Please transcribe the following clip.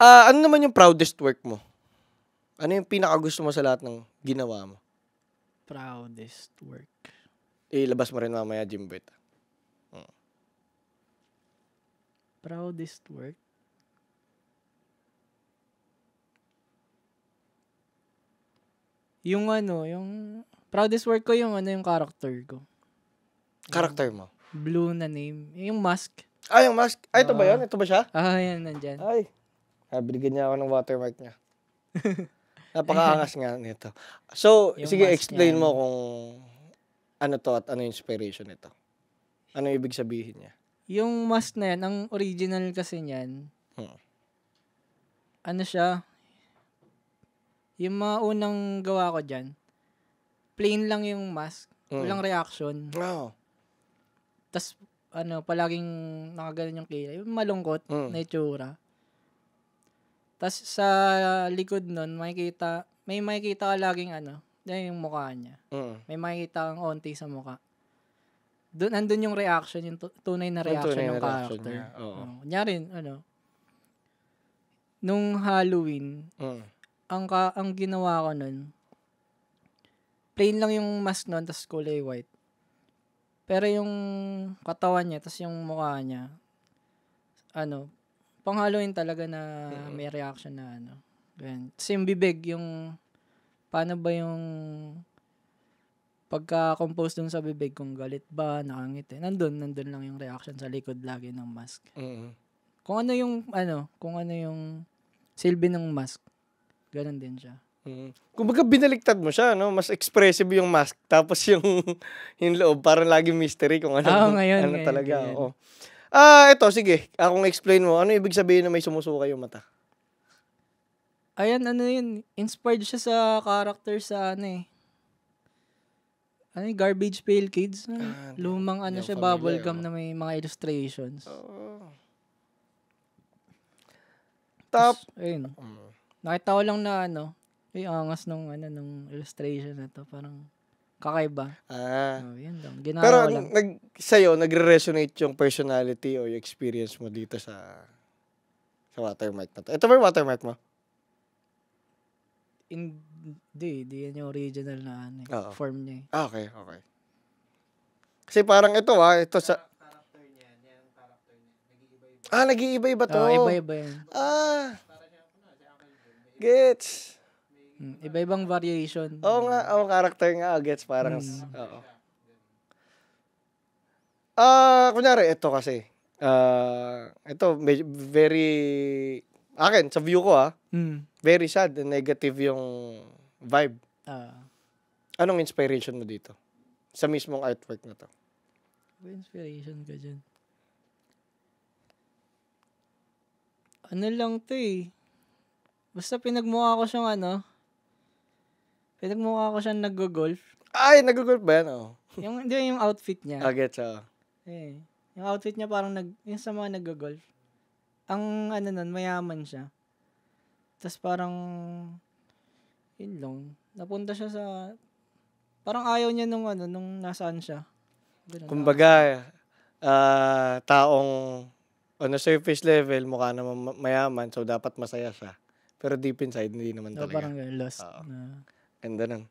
Ano naman yung proudest work mo? Ano yung pinakagusto mo sa lahat ng ginawa mo? Proudest work. Ilabas mo rin mamaya, Jimbet. Proudest work? Yung proudest work ko yung yung character ko. Character mo? Blue na name. Yung mask. Yung mask. Ito ba yun? Ito ba siya? Yan, nandyan. Ay. Binigyan niya ako ng watermark niya. Napakaangas nga nito. So, Yung sige, mask explain niya, mo kung ano to at ano yung inspiration nito. Ano yung ibig sabihin niya? Yung mask na yan, ang original kasi niyan, ano siya, yung mga unang gawa ko dyan, plain lang yung mask, walang reaction. Wow. Tas, palaging nakaganon yung kilay, yung malungkot na itsura. Tas, sa likod nun, may makikita ka laging yung mukha niya. May makikita kang onti sa mukha. Nandun yung reaction, yung tunay na reaction ng character. Kunyari, nung Halloween, ang ginawa ko nun, plain lang yung mask nun, tas kulay white. Pero yung katawan niya, tas yung mukha niya, pang Halloween talaga na may reaction na ganyan. Tas yung bibig, paano ba yung pagka-compose dun sa bibig, kung galit ba, nakangiti. Nandun lang yung reaction sa likod lagi ng mask. Kung ano yung silbi ng mask, ganun din siya. Kumbaga binaliktad mo siya, no? Mas expressive yung mask, tapos yung loob, parang lagi mystery kung ngayon, talaga. Oo. Ito, sige, kung explain mo, ano ibig sabihin na may sumusuka yung mata? Ayan, yun, inspired siya sa character sa Garbage Pail Kids. Lumang siya, bubblegum na may mga illustrations. Ayun. Nakita ko lang na angas nung illustration na to. Parang kakaiba. Yun lang. Ginawa Pero ko lang. sa'yo, nagre-resonate yung personality o yung experience mo dito sa watermark na to. Ito ba yung watermark mo? Hindi yan yung original na form niya. Okay. Kasi parang ito sa character niya, nag-iiba-iba to. Iba-iba yan. Gets. Iba-ibang variation. Oo nga, character nga, gets, parang, oo. Kunyari, ito kasi, ito, very, akin, sa view ko very sad and negative yung vibe. Anong inspiration mo dito? Sa mismong artwork na to? Inspiration ka dyan. Ano lang to basta pinagmukha ko siyang nag-golf. Ay, nag-golf ba yan? Yung outfit niya. Gets, Yung outfit niya parang yung sa mga nag-golf. Ang nun, mayaman siya. Tapos parang, yun lang. Napunta siya sa, parang ayaw niya nung nasaan siya. Ganun, kumbaga, taong on a surface level, mukha naman mayaman, so dapat masaya siya. Pero deep inside, hindi naman talaga. Parang lost. Ganda nun.